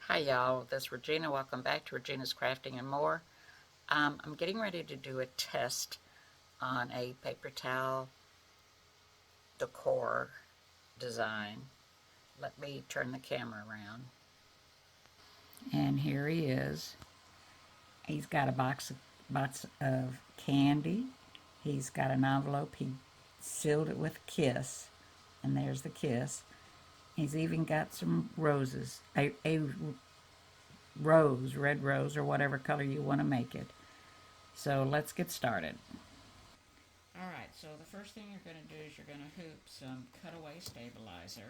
Hi y'all, this is Regina. Welcome back to Regina's Crafting and More. I'm getting ready to do a test on a paper towel decor design. Let me turn the camera around. And here he is. He's got a box of candy. He's got an envelope. He sealed it with a kiss, and there's the kiss. He's even got some roses, a rose, red rose, or whatever color you want to make it. So let's get started. Alright, so the first thing you're going to do is you're going to hoop some cutaway stabilizer.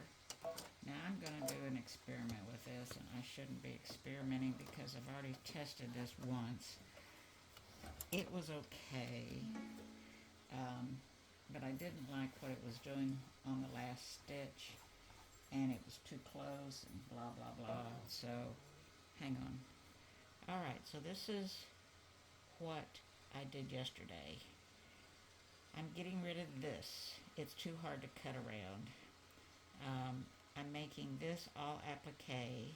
Now I'm going to do an experiment with this, and I shouldn't be experimenting because I've already tested this once. It was okay, but I didn't like what it was doing on the last stitch, and it was too close and blah blah blah. So hang on. Alright, so this is what I did yesterday. I'm getting rid of this. It's too hard to cut around. I'm making this all applique,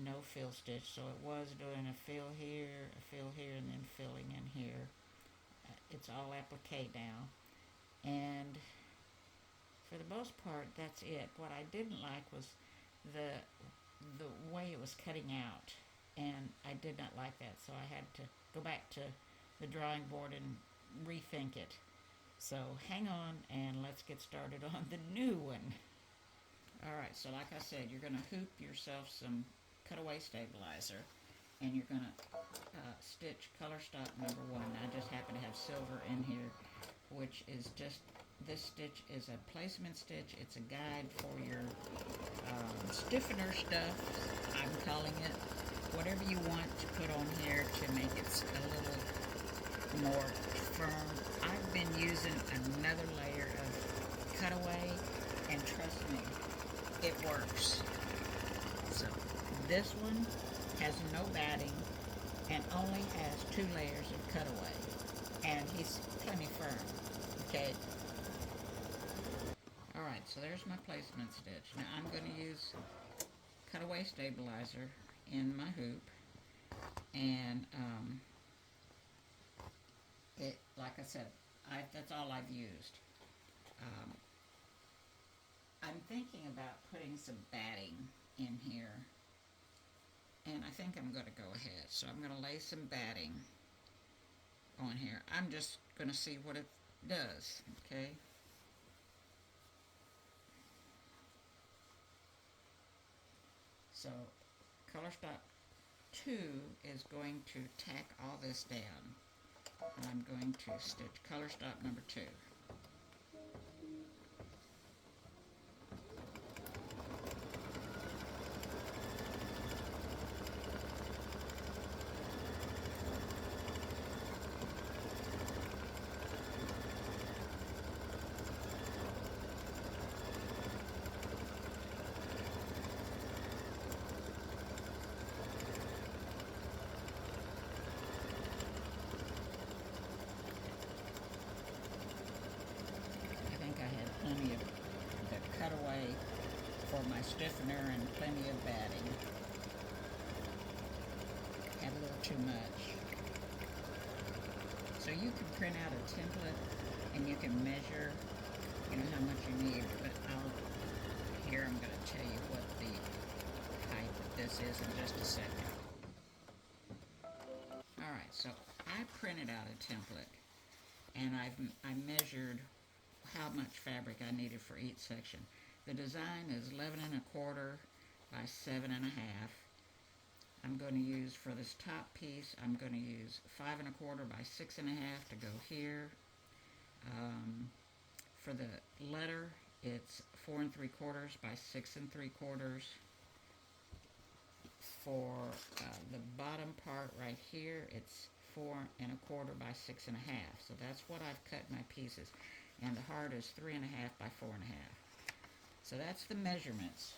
no fill stitch. So it was doing a fill here, and then filling in here. It's all applique now. And for the most part, that's it. What I didn't like was the way it was cutting out. And I did not like that. So I had to go back to the drawing board and rethink it. So hang on and let's get started on the new one. Alright, so like I said, you're going to hoop yourself some cutaway stabilizer, and you're going to stitch color stock number 1. I just happen to have silver in here, which is just, this stitch is a placement stitch. It's a guide for your stiffener stuff, I'm calling it. Whatever you want to put on here to make it a little more firm. I've been using another layer of cutaway, and trust me, it works. So this one has no batting and only has 2 layers of cutaway, and he's plenty firm. Okay. Alright, so there's my placement stitch. Now I'm going to use cutaway stabilizer in my hoop, and it, like I said, that's all I've used. I'm thinking about putting some batting in here, and I think I'm going to go ahead. So I'm going to lay some batting on here. I'm just going to see what it does, okay? So color stock 2 is going to tack all this down. And I'm going to stitch color stock number 2. Plenty of the cutaway for my stiffener and plenty of batting. Had a little too much. So you can print out a template and you can measure, how much you need. But here I'm going to tell you what the height of this is in just a second. Alright, so I printed out a template, and I measured how much fabric I needed for each section. The design is 11 1/4 by 7 1/2. I'm going to use, for this top piece, I'm going to use 5 1/4 by 6 1/2 to go here. For the letter, it's 4 3/4 by 6 3/4. For the bottom part right here, it's 4 1/4 by 6 1/2. So that's what I've cut my pieces. And the heart is 3 1/2 by 4 1/2. So that's the measurements.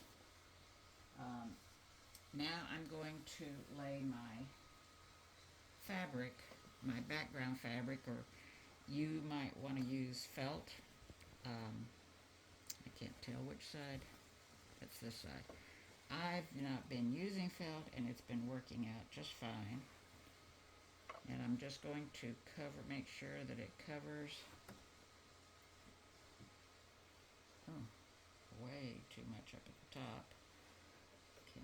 Now I'm going to lay my fabric, my background fabric, or you might want to use felt. I can't tell which side. That's this side. I've not been using felt, and it's been working out just fine. And I'm just going to make sure that it covers. Oh, way too much up at the top. Okay.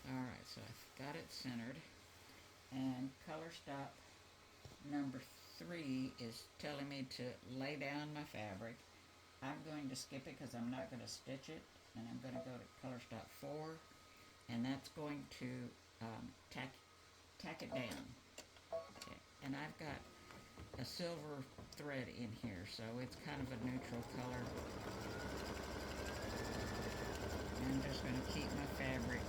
Alright, so I've got it centered. And color stop number 3 is telling me to lay down my fabric. I'm going to skip it because I'm not going to stitch it. And I'm going to go to color stop 4. And that's going to tack it down. Okay. And I've got a silver thread in here, so it's kind of a neutral color. And I'm just going to keep my fabric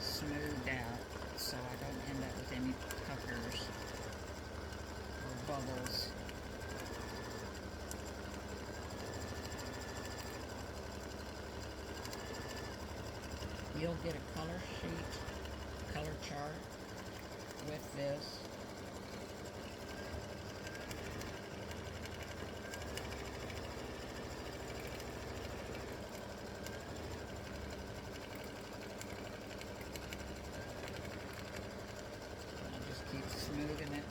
smoothed out so I don't end up with any puckers or bubbles. You'll get a color sheet, color chart with this. I'll just keep smoothing it.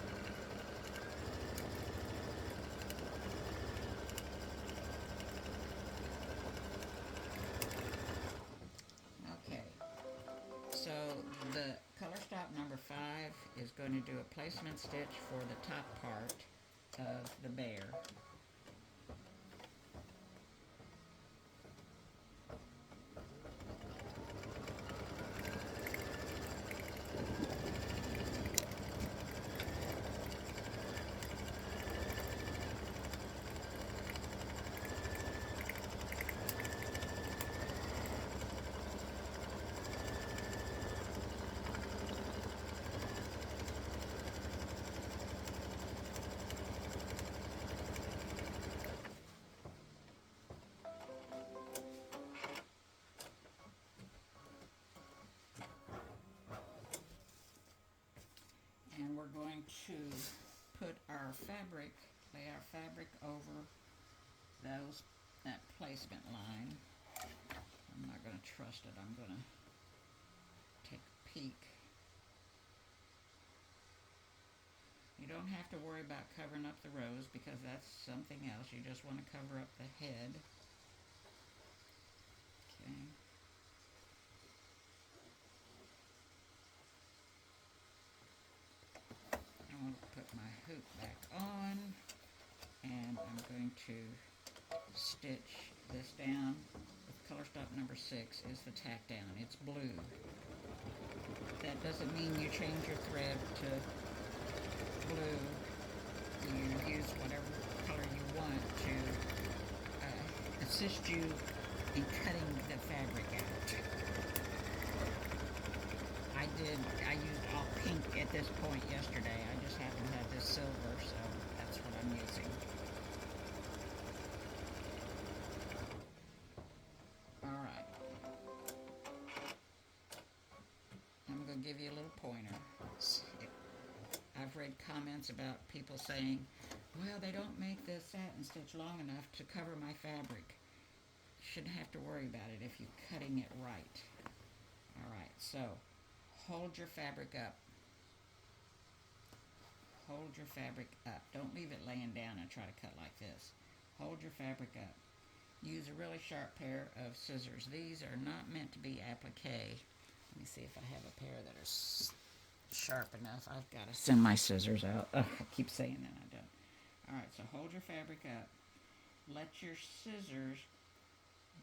So the color stop number 5 is going to do a placement stitch for the top part of the bear. And we're going to put our fabric, lay our fabric over that placement line. I'm not going to trust it. I'm going to take a peek. You don't have to worry about covering up the rows because that's something else. You just want to cover up the head. Okay. I'm going to put my hoop back on, and I'm going to stitch this down. With color stop number 6 is the tack down. It's blue. That doesn't mean you change your thread to blue. You use whatever color you want to assist you in cutting the fabric out. I used all pink at this point yesterday. I just happen to have this silver, so that's what I'm using. Alright. I'm going to give you a little pointer. I've read comments about people saying, well, they don't make the satin stitch long enough to cover my fabric. Shouldn't have to worry about it if you're cutting it right. Alright, so hold your fabric up. Hold your fabric up. Don't leave it laying down and try to cut like this. Hold your fabric up. Use a really sharp pair of scissors. These are not meant to be applique. Let me see if I have a pair that are sharp enough. I've got to send my scissors out. Ugh, I keep saying that, I don't. Alright, so hold your fabric up. Let your scissors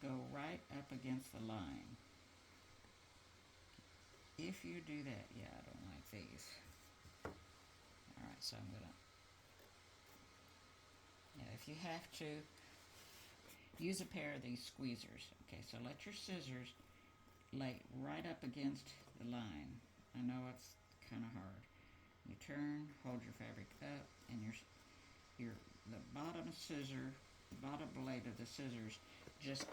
go right up against the line. If you do that, yeah, I don't like these. Alright, so I'm going to, if you have to, use a pair of these squeezers. Okay, so let your scissors lay right up against the line. I know it's kind of hard. You turn, hold your fabric up, and the bottom blade of the scissors just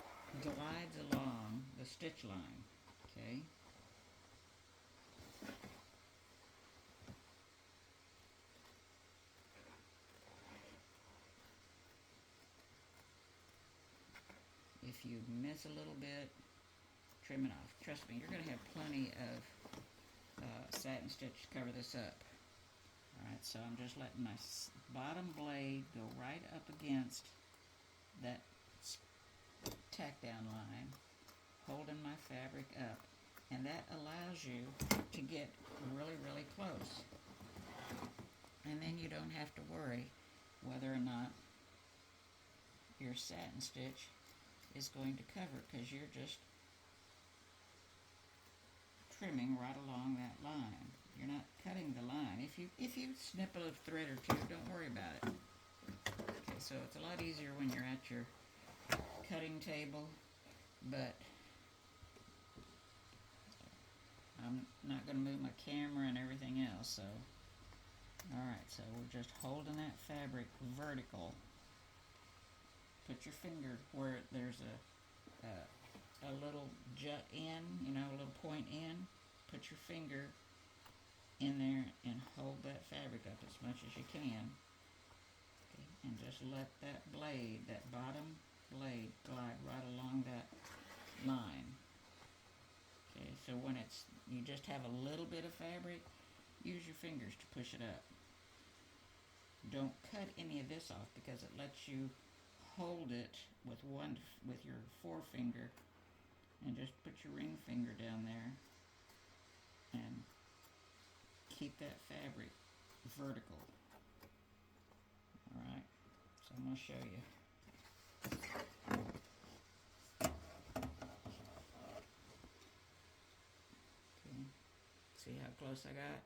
glides along the stitch line. Okay. miss a little bit, trim it off. Trust me, you're going to have plenty of satin stitch to cover this up. Alright, so I'm just letting my bottom blade go right up against that tack down line, holding my fabric up, and that allows you to get really, really close. And then you don't have to worry whether or not your satin stitch is going to cover, because you're just trimming right along that line. You're not cutting the line. If you snip a thread or two, don't worry about it. Okay, so it's a lot easier when you're at your cutting table, but I'm not going to move my camera and everything else, so alright, so we're just holding that fabric vertical. Put your finger where there's a little jut in, you know, a little point in. Put your finger in there and hold that fabric up as much as you can. Okay, and just let that blade, that bottom blade, glide right along that line. Okay, so when you just have a little bit of fabric, use your fingers to push it up. Don't cut any of this off, because it lets you hold it with your forefinger, and just put your ring finger down there and keep that fabric vertical. Alright, so I'm going to show you. Okay. See how close I got?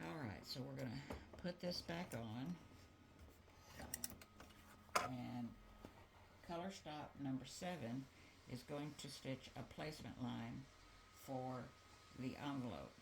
Alright, so we're going to put this back on, and color stop number 7 is going to stitch a placement line for the envelope.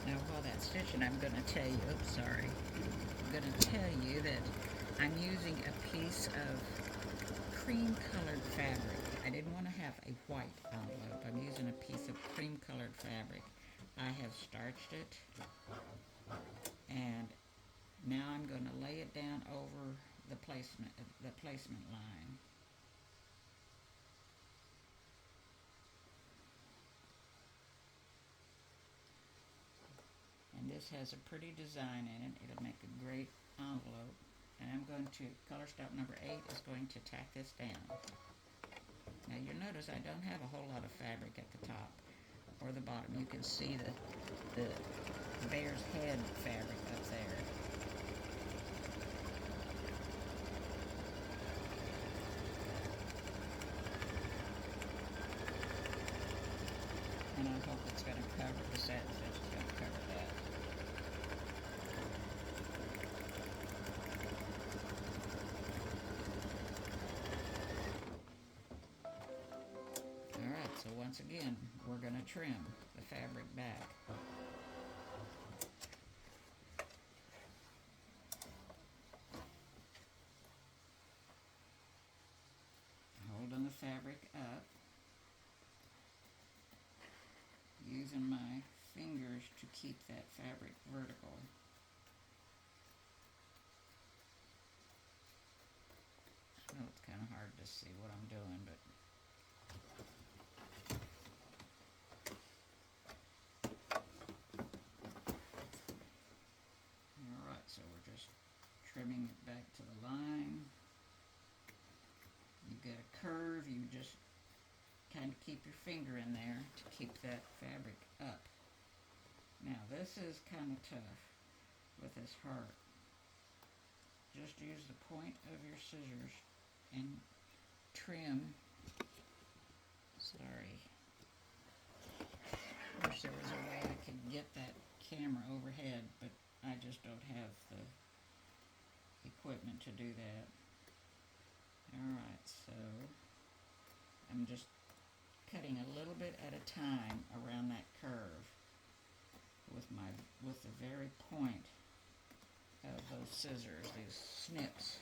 Now while that's stitching, I'm going to tell you, oops, sorry, I'm going to tell you that I'm using a piece of cream colored fabric. I didn't want to have a white envelope. I'm using a piece of cream colored fabric. I have starched it, and now I'm going to lay it down over the placement line. And this has a pretty design in it. It'll make a great envelope. And I'm going to, color stop number 8 is going to tack this down. Now you'll notice I don't have a whole lot of fabric at the top or the bottom. You can see the bear's head fabric up there. And I hope it's going to cover the satin stitch. It's going to cover that. Alright, so once again, we're going to trim the fabric back. Holding the fabric up, using my fingers to keep that fabric vertical. I know it's kind of hard to see what I'm doing, but alright, so we're just trimming it back to the line. You get a curve, you just kind of keep your finger in there to keep that fabric up. Now this is kind of tough with this heart. Just use the point of your scissors and trim. Sorry. Wish there was a way I could get that camera overhead, but I just don't have the equipment to do that. Alright, so I'm just cutting a little bit at a time around that curve. with the very point of those scissors, these snips.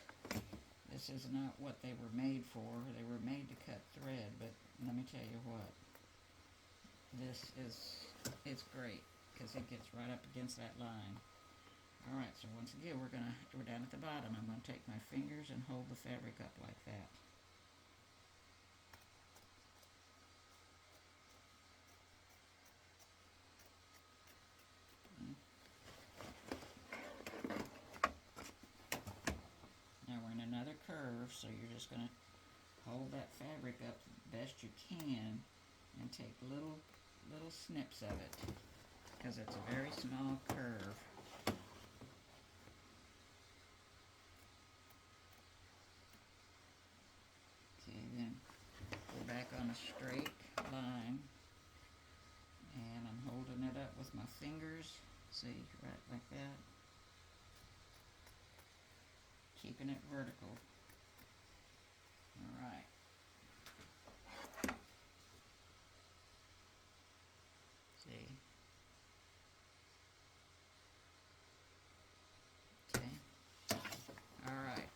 This is not what they were made for. They were made to cut thread, but let me tell you what, it's great because it gets right up against that line. All right, so once again, we're down at the bottom. I'm going to take my fingers and hold the fabric up like that. Now we're in another curve, so you're just going to hold that fabric up the best you can and take little snips of it because it's a very small curve. Okay, then go back on a straight line, and I'm holding it up with my fingers, see, right like that, keeping it vertical. All right. See. Okay. All right.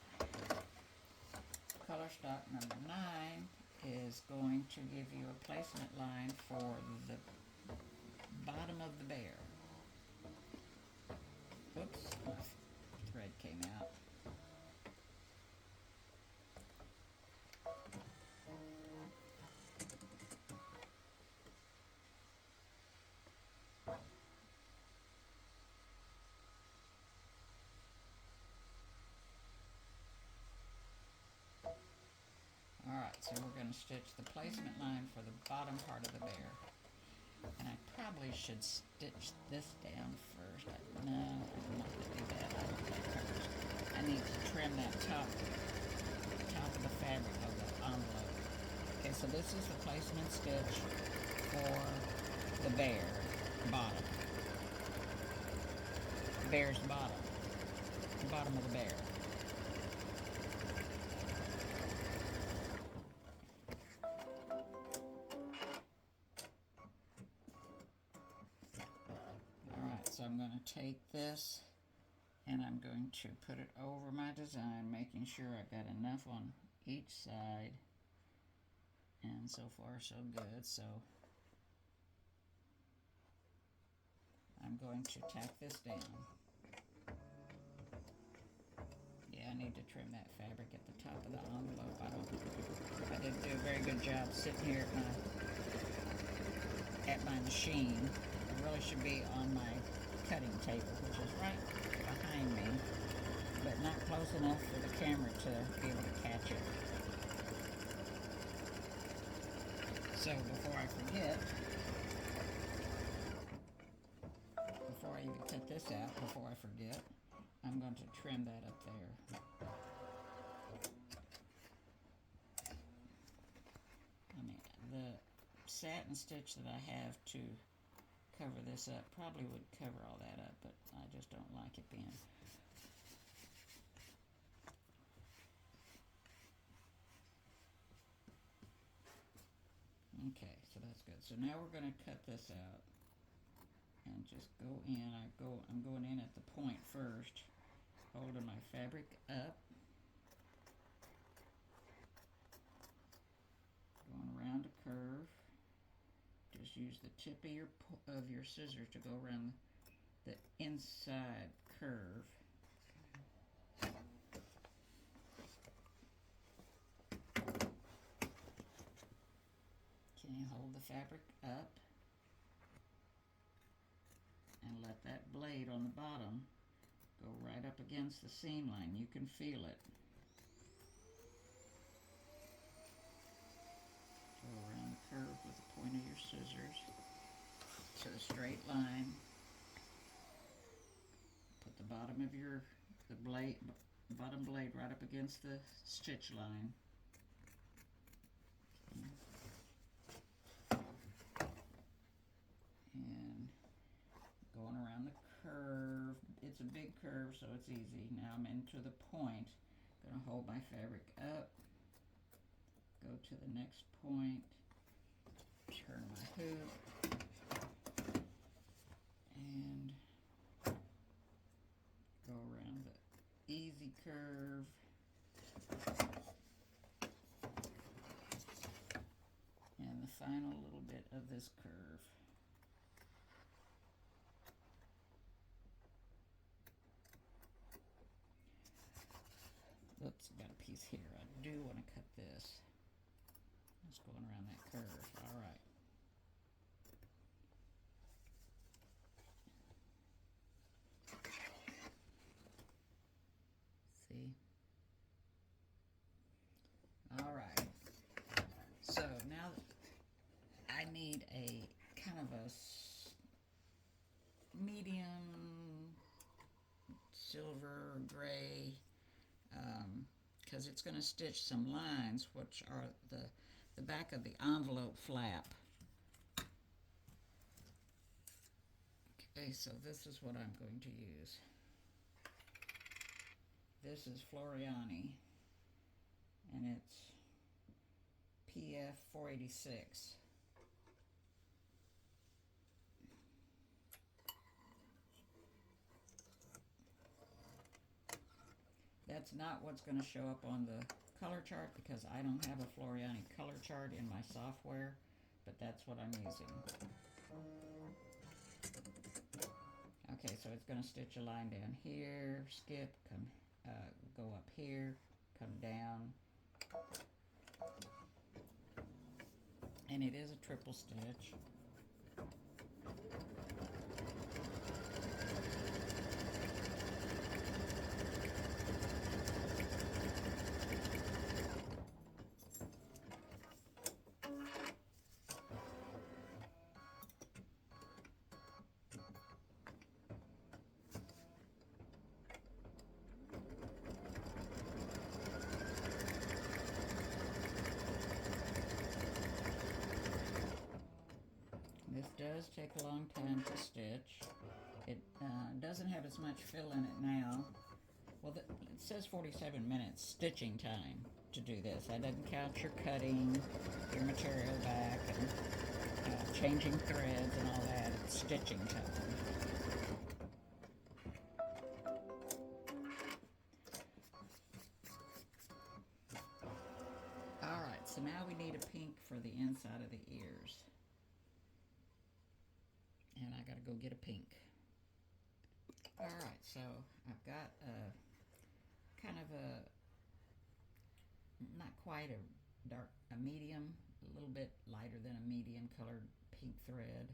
Color stock number 9 is going to give you a placement line for the bottom of the bear. Whoops, my thread came out. Alright, so we're going to stitch the placement line for the bottom part of the bear. And I probably should stitch this down first. No, I'm not going to do that. I need to trim that top of the fabric of the envelope. Okay, so this is the placement stitch for the bear bottom. The bear's bottom. The bottom of the bear. So I'm going to take this and I'm going to put it over my design, making sure I've got enough on each side. And so far so good. So I'm going to tack this down. Yeah, I need to trim that fabric at the top of the envelope. I didn't do a very good job sitting here at my machine. I really should be on my cutting table, which is right behind me, but not close enough for the camera to be able to catch it. So before I forget, before I even cut this out, before I forget, I'm going to trim that up there. I mean, the satin stitch that I have to cover this up probably would cover all that up, but I just don't like it being. Okay, so that's good. So now we're going to cut this out and just go in. I'm going in at the point first, holding my fabric up, going around a curve. Just use the tip of your scissors to go around the inside curve. Can you hold the fabric up and let that blade on the bottom go right up against the seam line? You can feel it. Go around the curve with the point of your scissors to the straight line. Put the bottom of the bottom blade right up against the stitch line. And going around the curve. It's a big curve, so it's easy. Now I'm into the point. Gonna hold my fabric up. Go to the next point, turn my hoop, and curve. And the final little bit of this curve. Oops, got a piece here. I do want to cut this. Just going around that curve. All right. See? All right. So now I need a kind of a medium silver gray, because it's going to stitch some lines, which are the back of the envelope flap. Okay, so this is what I'm going to use. This is Floriani, and it's PF 486. That's not what's going to show up on the color chart because I don't have a Floriani color chart in my software, but that's what I'm using. Okay, so it's going to stitch a line down here, skip, come, go up here, come down, and it is a triple stitch. This does take a long time to stitch. It doesn't have as much fill in it now. Well, it says 47 minutes stitching time to do this. That doesn't count your cutting, your material back, and changing threads and all that. It's stitching time. Alright, so now we need a pink for the inside of the ears. And I gotta go get a pink. Alright, so I've got a kind of a, not quite a dark, a medium, a little bit lighter than a medium colored pink thread.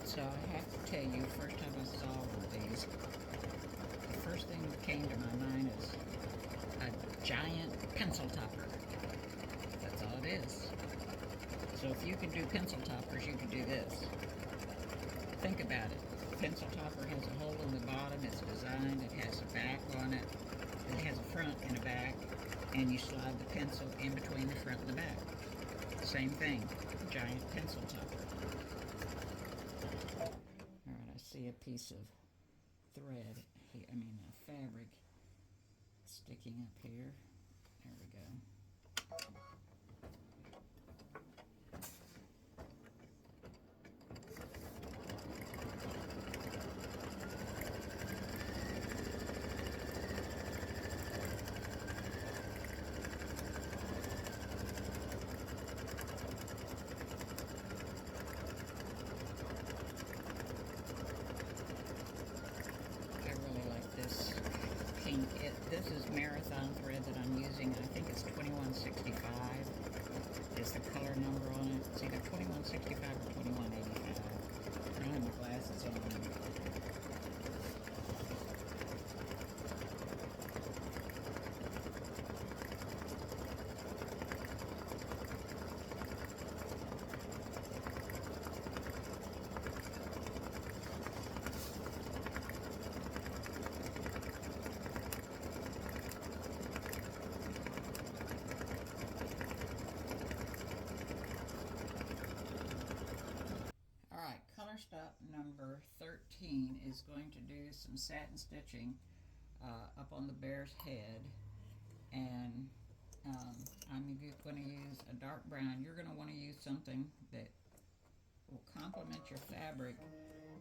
So I have to tell you, first time I saw one of these, the first thing that came to my mind is a giant pencil topper. That's all it is. So if you can do pencil toppers, you can do this. Think about it. The pencil topper has a hole in the bottom, it's designed, it has a back on it, it has a front and a back, and you slide the pencil in between the front and the back. Same thing, giant pencil topper. Alright, I see a piece of thread here, fabric sticking up here. There we go. This is marathon thread that I'm using. I think it's 2165 is the color number on it. It's either 2165 or 2185. I don't have my glasses on. is going to do some satin stitching up on the bear's head, and I'm going to use a dark brown. You're going to want to use something that will complement your fabric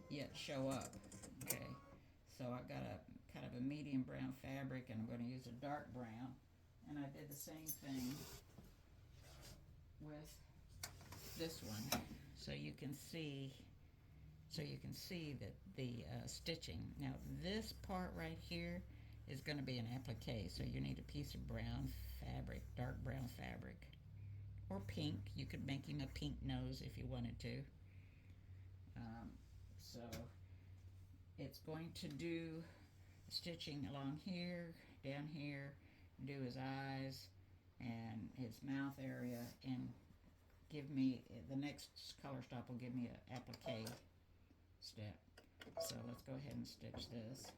yet show up. Okay, so I've got a kind of a medium brown fabric, and I'm going to use a dark brown, and I did the same thing with this one, so you can see that the stitching. Now this part right here is going to be an applique, so you need a piece of brown fabric, dark brown fabric, or pink. You could make him a pink nose if you wanted to. So it's going to do stitching along here, down here, do his eyes and his mouth area, and give me, the next color stop will give me an applique step. So let's go ahead and stitch this.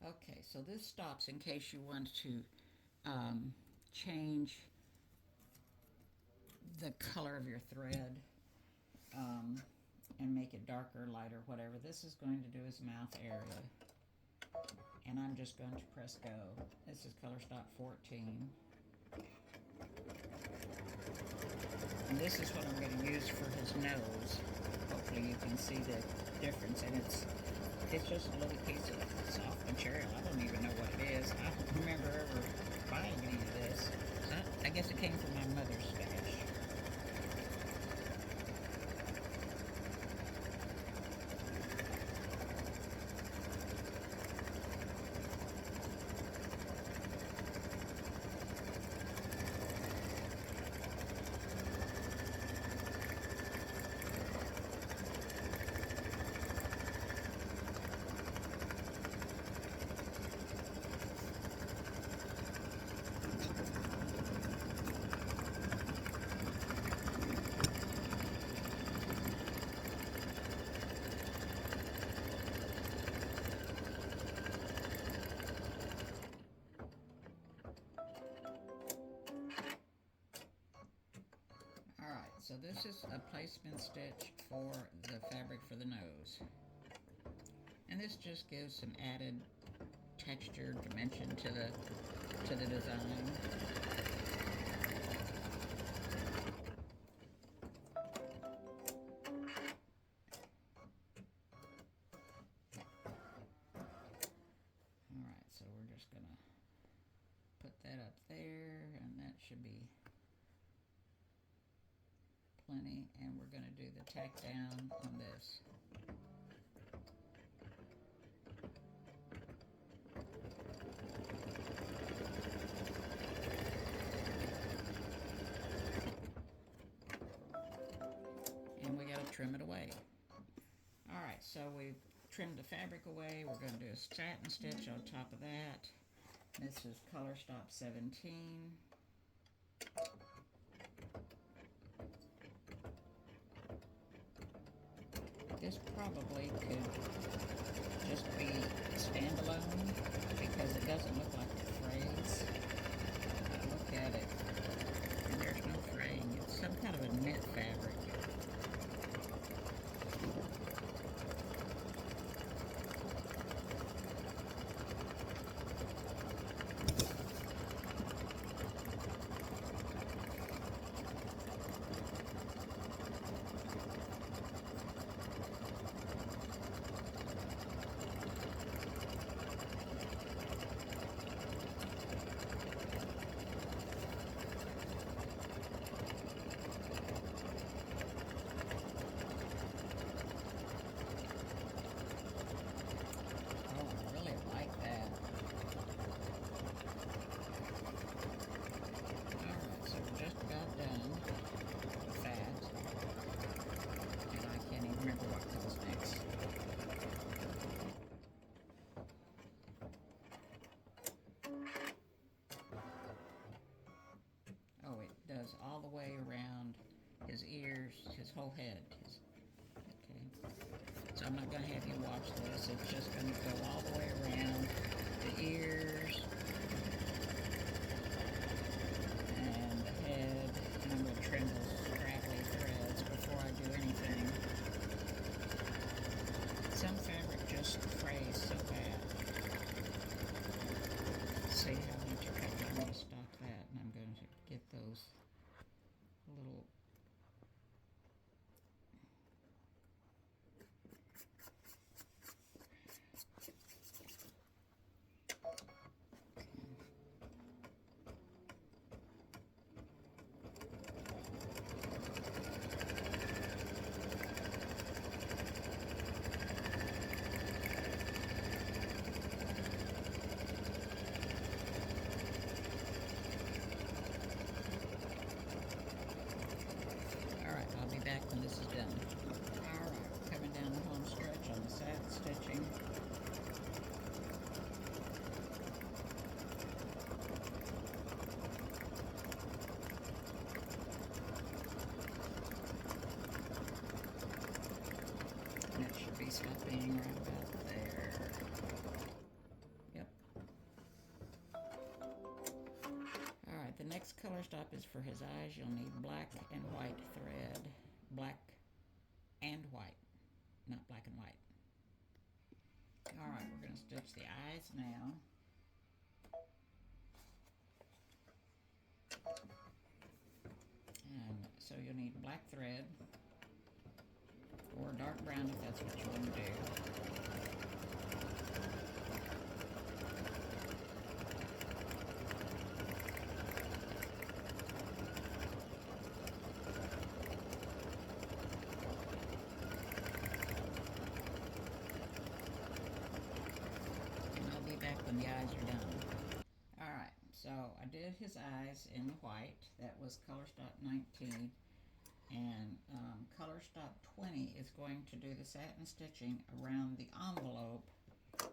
Okay, so this stops in case you want to change the color of your thread and make it darker, lighter, whatever. This is going to do his mouth area, and I'm just going to press go. This is color stop 14. And this is what I'm going to use for his nose. Hopefully you can see the difference, and it's just a little piece of soft material. I don't even know what it is. I don't remember ever buying any of this. I guess it came from my mother's stash. So this is a placement stitch for the fabric for the nose. And this just gives some added texture, dimension to the design. Alright, so we're just gonna put that up there, and that should be plenty, and we're going to do the tack down on this. trim it away. All right, so we've trimmed the fabric away. We're going to do a satin stitch on top of that. This is color stop 17. This probably could just be standalone because it doesn't look like the frays. Look at it, and there's no fraying. It's some kind of a knit fabric. Does all the way around his ears, his whole head. Okay, so I'm not going to have you watch this. It's just going to go all the way around the ears and the head, and I'm going to trim those scraggly threads before I do anything. Some fabric just frays so bad. See how much I cut? I'm going to stop that, and I'm going to get those little back when this is done. Alright, coming down the home stretch on the satin stitching. And it should be stopping right about there. Yep. Alright, the next color stop is for his eyes. You'll need black and white thread. Black and white, not black and white. All right, we're going to stitch the eyes now. And so you'll need black thread or dark brown if that's what you want to do. When the eyes are done. Alright, so I did his eyes in white. That was color stop 19. And color stop 20 is going to do the satin stitching around the envelope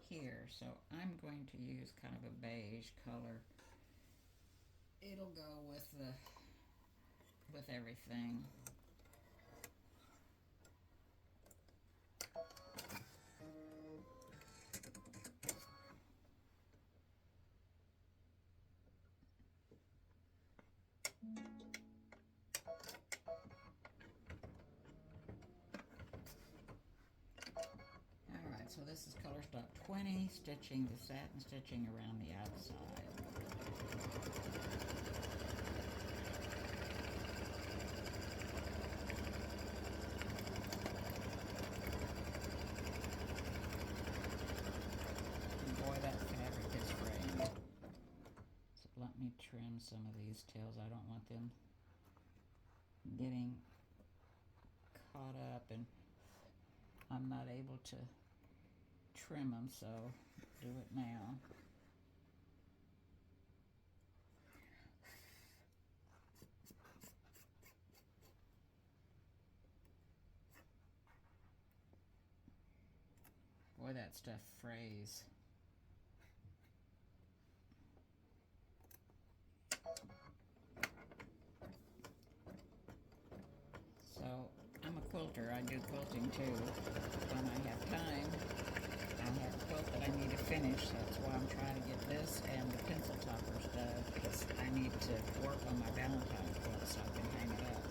here. So I'm going to use kind of a beige color. It'll go with everything. So this is color stop 20, stitching the satin stitching around the outside. And boy, that fabric is fraying. So let me trim some of these tails. I don't want them getting caught up, and I'm not able to trim them, so do it now. Boy, that stuff frays. So, I'm a quilter. I do quilting too. When I have time, I have a quilt that I need to finish. That's why I'm trying to get this and the pencil toppers done, because I need to work on my Valentine quilt so I can hang it up.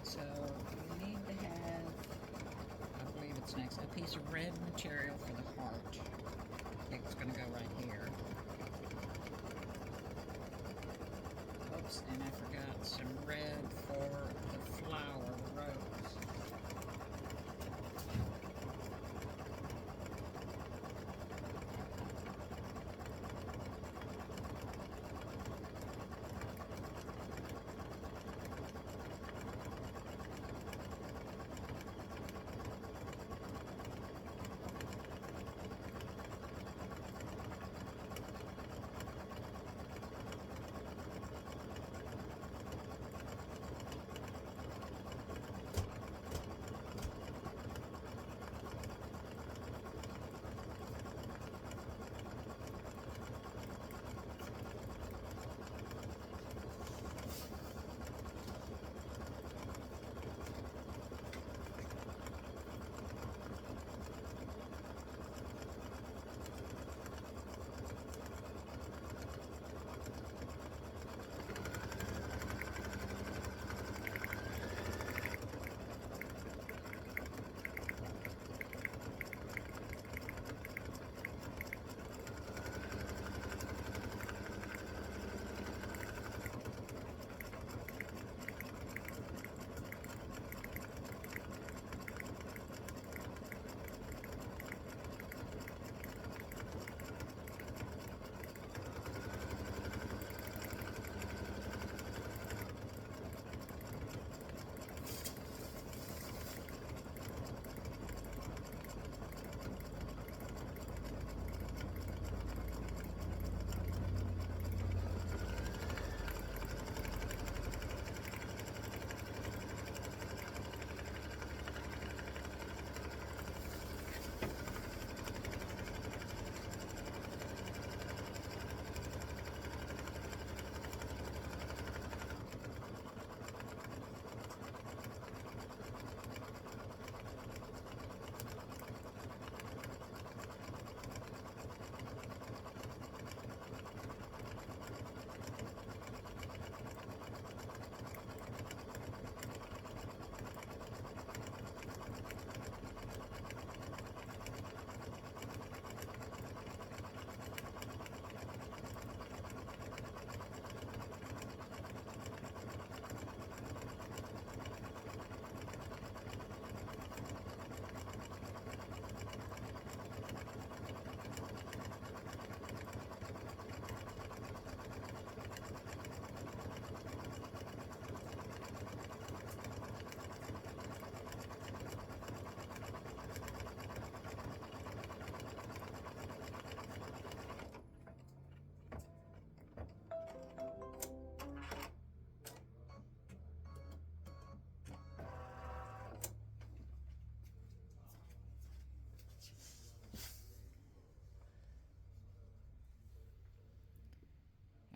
So you need to have, I believe it's next, a piece of red material for the heart. I think it's going to go right here. Oops, and I forgot some red for the flower, the rose.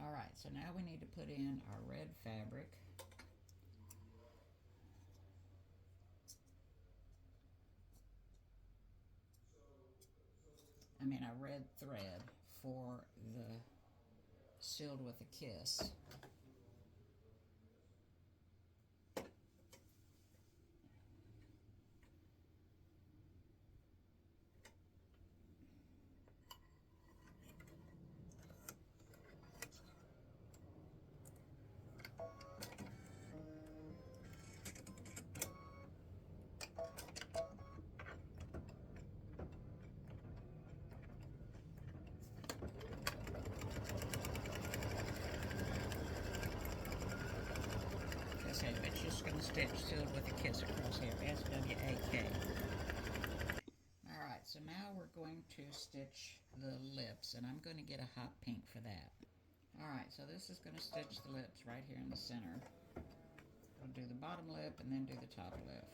Alright, so now we need to put in our red fabric. Our red thread for the Sealed with a Kiss. say, it's just going to stitch sealed with a kiss across here, S-W-A-K. Alright, so now we're going to stitch the lips, and I'm going to get a hot pink for that. Alright, so this is going to stitch the lips right here in the center. We'll do the bottom lip and then do the top lip.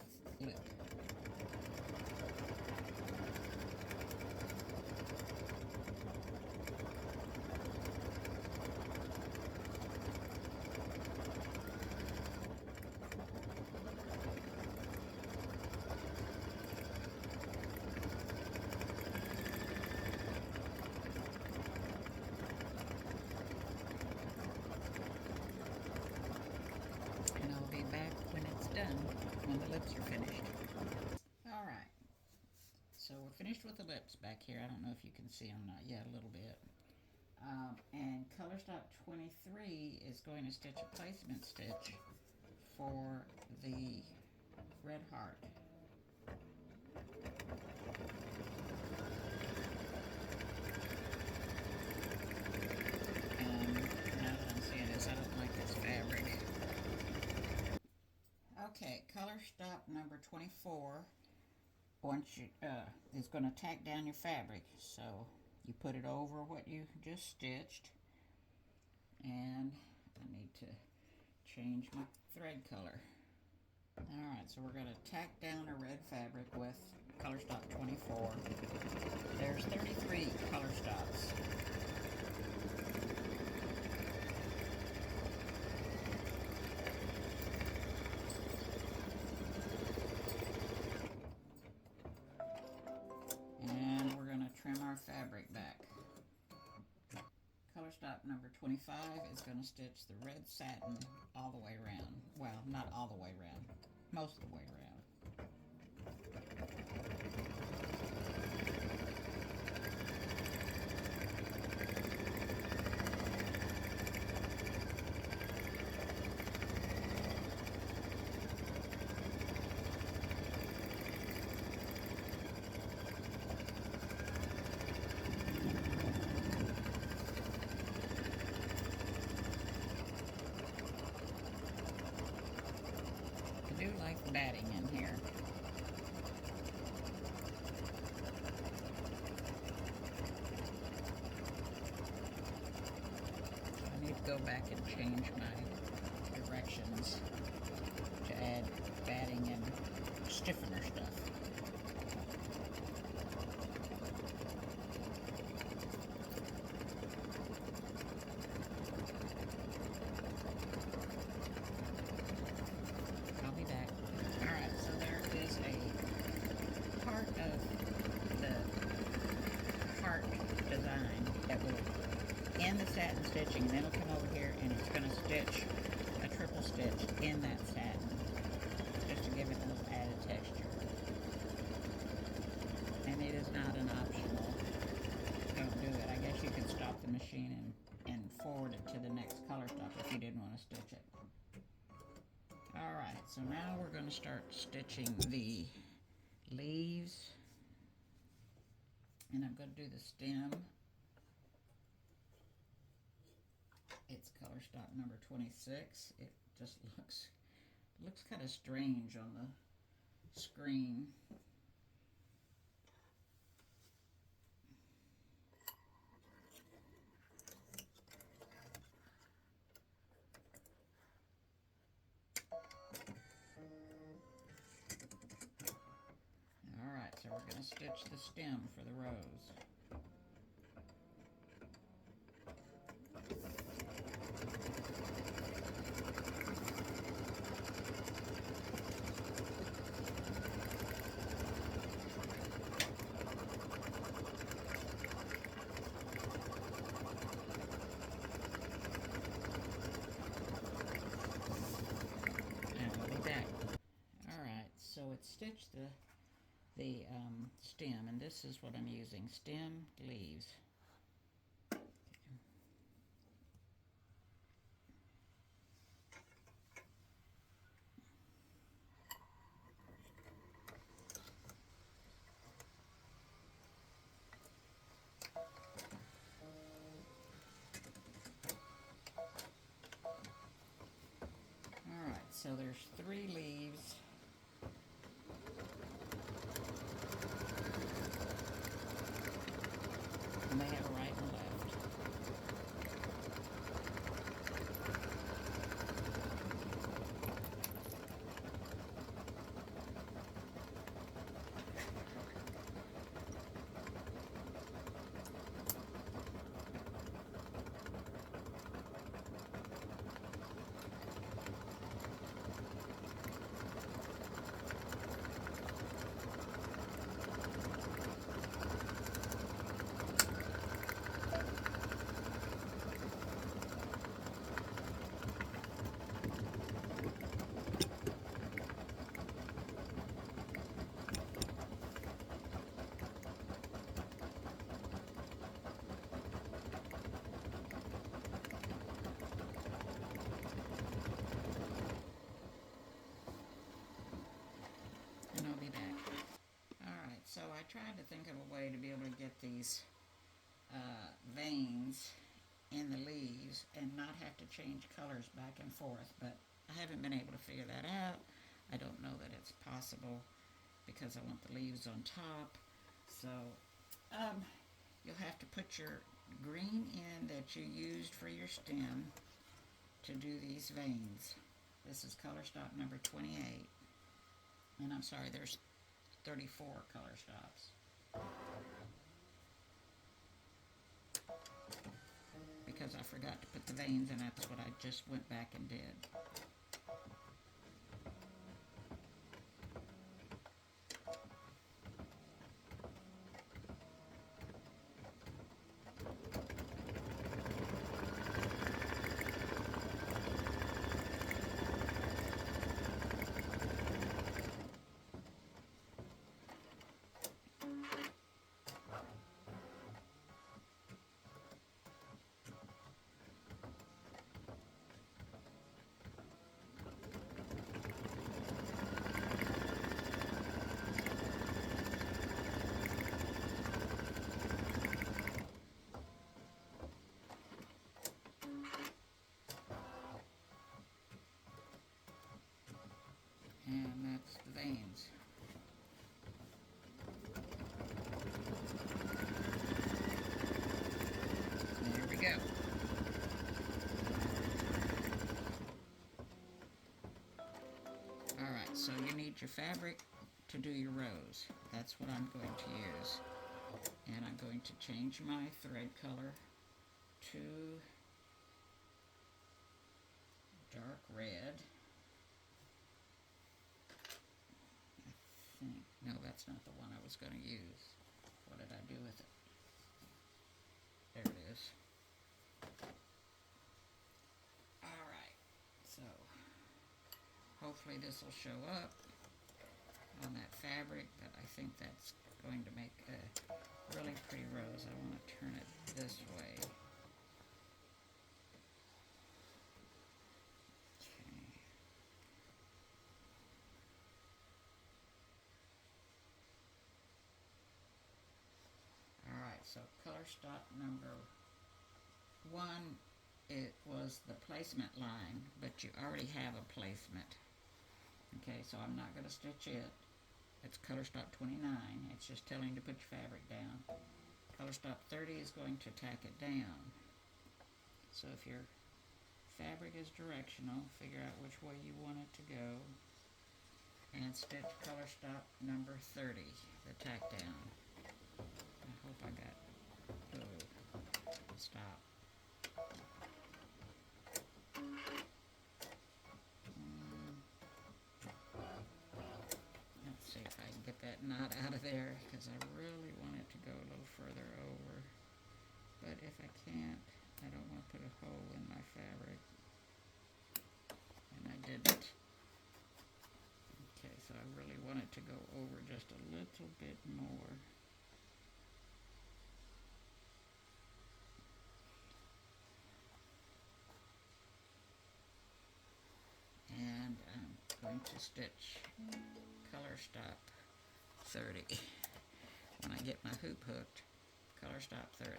When the lips are finished. Alright, so we're finished with the lips back here. I don't know if you can see them or not. Yeah, a little bit. And color stock 23 is going to stitch a placement stitch for the red heart. And now that I'm seeing this, I don't like this fabric. Okay, color stop number 24 is going to tack down your fabric. So you put it over what you just stitched. And I need to change my thread color. Alright, so we're going to tack down a red fabric with color stop 24. There's 33 color stops. Fabric back. Color stop number 25 is going to stitch the red satin all the way around. Well, not all the way around, most of the way around. I do like batting in here. I need to go back and change my directions to add batting and stiffener stuff. In the satin stitching, and then it'll come over here and it's going to stitch a triple stitch in that satin just to give it a little added texture. And it is not an optional. Don't do it. I guess you could stop the machine and forward it to the next color stop if you didn't want to stitch it. Alright, so now we're going to start stitching the leaves, and I'm going to do the stem. It's color stock number 26. It just looks kind of strange on the screen. Alright, so we're going to stitch the stem for the rose. So it's stitched the stem, and this is what I'm using, stem leaves. so there's 3 leaves. And they have a right and a left. And I'll be back. Alright, so I tried to think of a way to be able to get these veins in the leaves and not have to change colors back and forth, but I haven't been able to figure that out. I don't know that it's possible because I want the leaves on top. So you'll have to put your green in that you used for your stem to do these veins. This is color stop number 28. And I'm sorry, there's 34 color stops. Because I forgot to put the veins in, that's what I just went back and did. And that's the veins. There we go. Alright, so you need your fabric to do your rows. That's what I'm going to use. And I'm going to change my thread color to dark red. No, that's not the one I was going to use. What did I do with it? There it is. Alright, so hopefully this will show up on that fabric, but I think that's going to make a really pretty rose. I want to turn it this way. So color stop number 1, it was the placement line, but you already have a placement. Okay, so I'm not going to stitch it. It's color stop 29. It's just telling you to put your fabric down. Color stop 30 is going to tack it down. So if your fabric is directional, figure out which way you want it to go. And stitch color stop number 30, the tack down. I hope I got, stop. Let's see if I can get that knot out of there, because I really want it to go a little further over. But if I can't, I don't want to put a hole in my fabric. And I didn't. Okay, so I really want it to go over just a little bit more. And I'm going to stitch color stop 30. When I get my hoop hooked, color stop 30.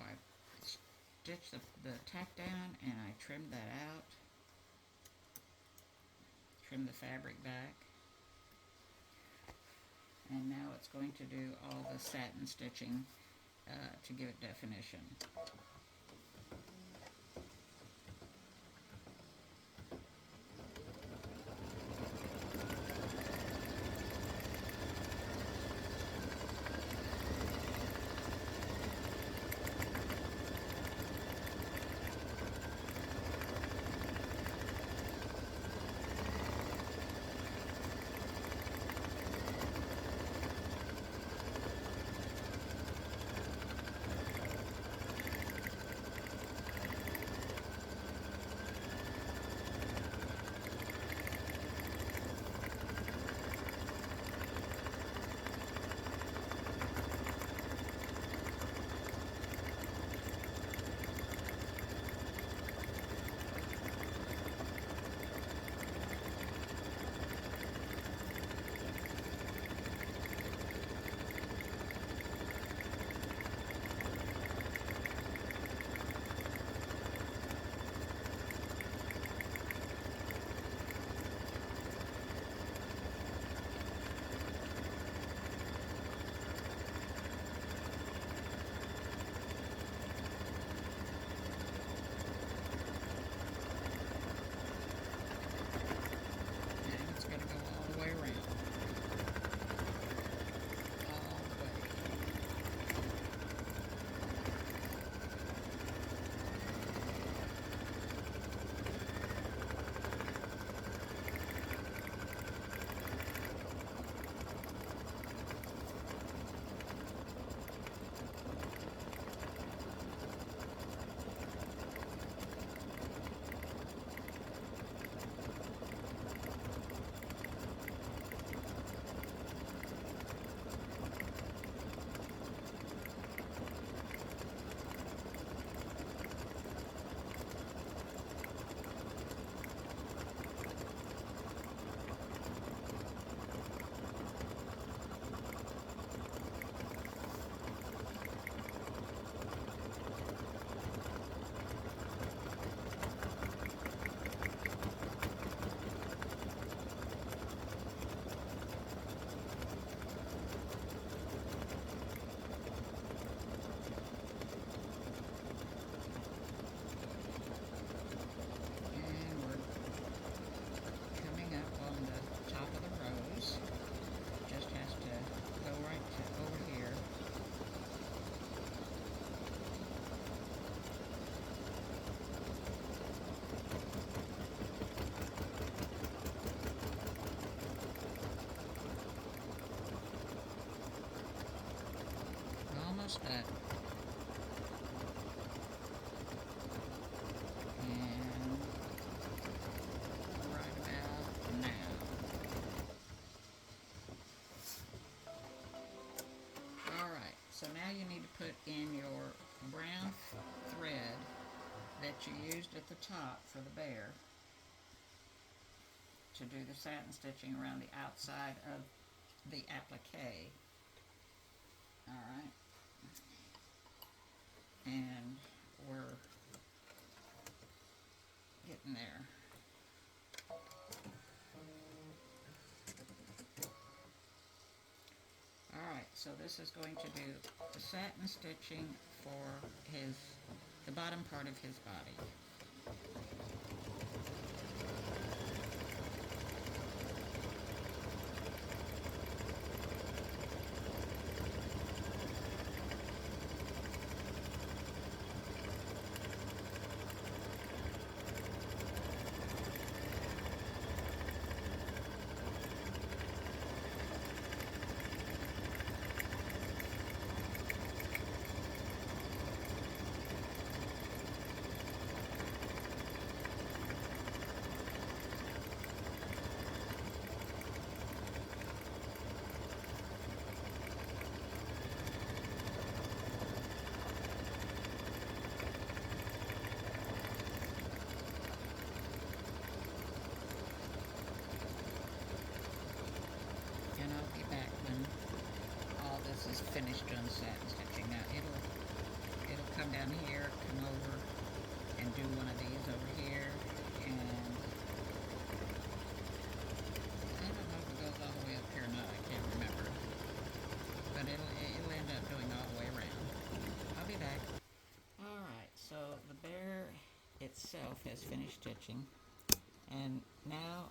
I stitched the tack down and I trimmed that out. Trim the fabric back. And now it's going to do all the satin stitching to give it definition. Almost done. And right about now. Alright, so now you need to put in your brown thread that you used at the top for the bear to do the satin stitching around the outside of the applique. Alright. And we're getting there. Alright, so this is going to do the satin stitching for the bottom part of his body. Is finished on satin stitching. Now it'll come down here, come over and do one of these over here, and I don't know if it goes all the way up here or not, I can't remember, but it'll end up doing all the way around. I'll be back. Alright, so the bear itself has finished stitching, and now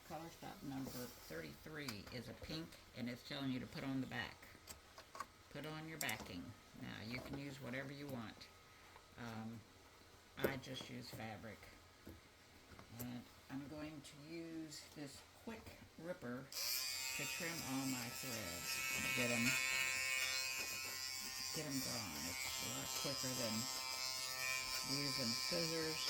color stop number 33 is a pink, and it's telling you to put on the back. Put on your backing. Now you can use whatever you want. I just use fabric, and I'm going to use this quick ripper to trim all my threads. Get them drawn. It's a lot quicker than using scissors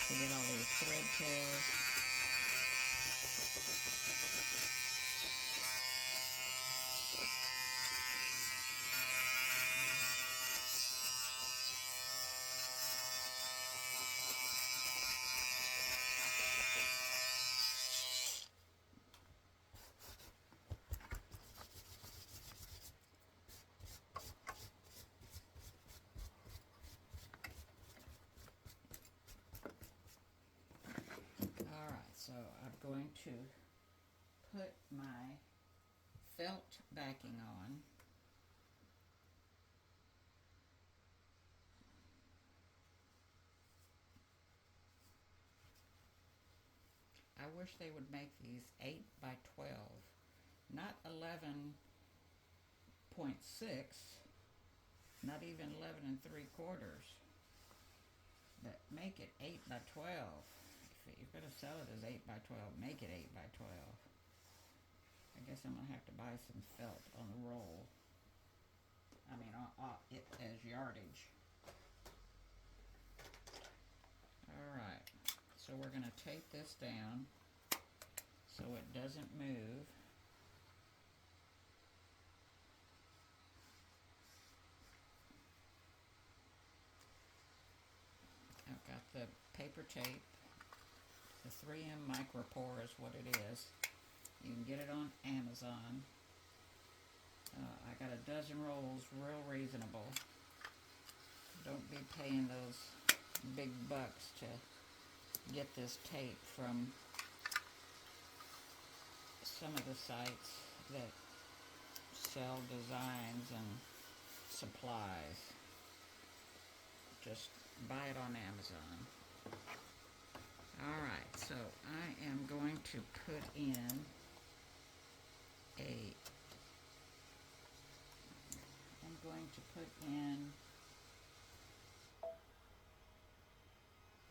to get all these thread tails. So I'm going to put my felt backing on. I wish they would make these 8 by 12, not 11.6, not even 11 3/4, but make it 8 by 12. If you're going to sell it as 8 by 12, make it 8 by 12. I guess I'm going to have to buy some felt on the roll. I mean, it as yardage. Alright, so we're going to tape this down so it doesn't move. I've got the paper tape. The 3M micro pour is what it is. You can get it on Amazon. I got a dozen rolls, real reasonable. Don't be paying those big bucks to get this tape from some of the sites that sell designs and supplies. Just buy it on Amazon. Alright, so I am going to put in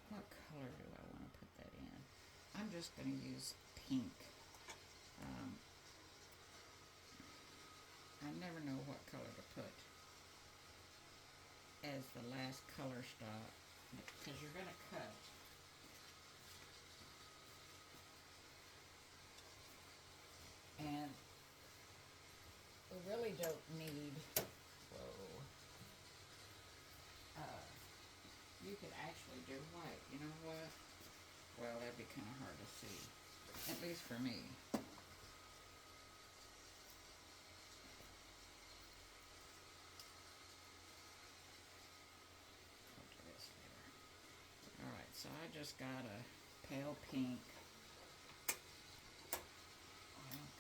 what color do I want to put that in? I'm just going to use pink. I never know what color to put as the last color stop, because you're going to cut. And we really don't need, you could actually do white, you know what? Well, that'd be kind of hard to see, at least for me. Alright, so I just got a pale pink.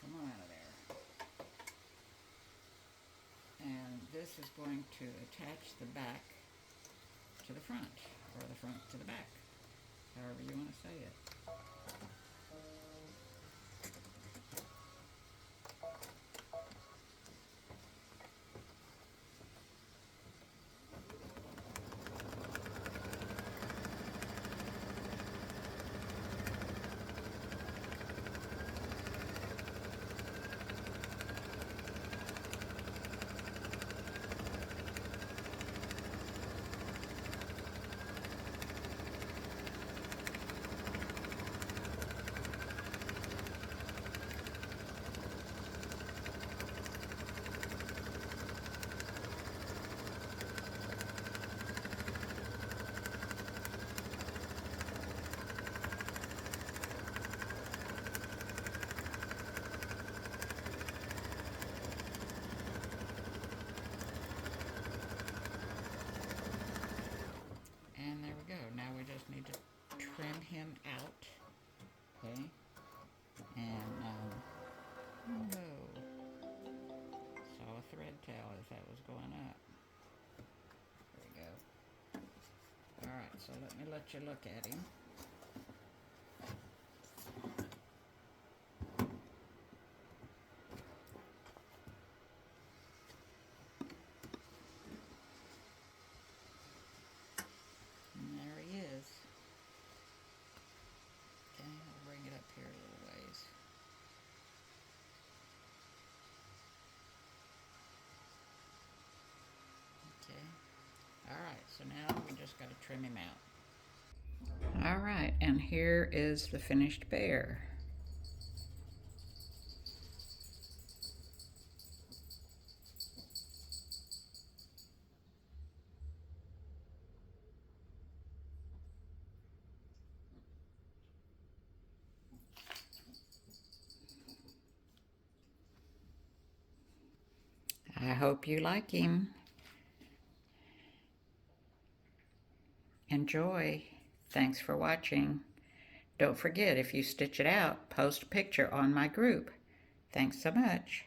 Come on out of there. And this is going to attach the back to the front, or the front to the back, however you want to say it. was going up. There we go. Alright, so let you look at him. And there he is. Okay, I'll bring it up here a little ways. Okay. Alright, so now we just got to trim him out. Alright, and here is the finished bear. I hope you like him. Enjoy. Thanks for watching. Don't forget, if you stitch it out, post a picture on my group. Thanks so much.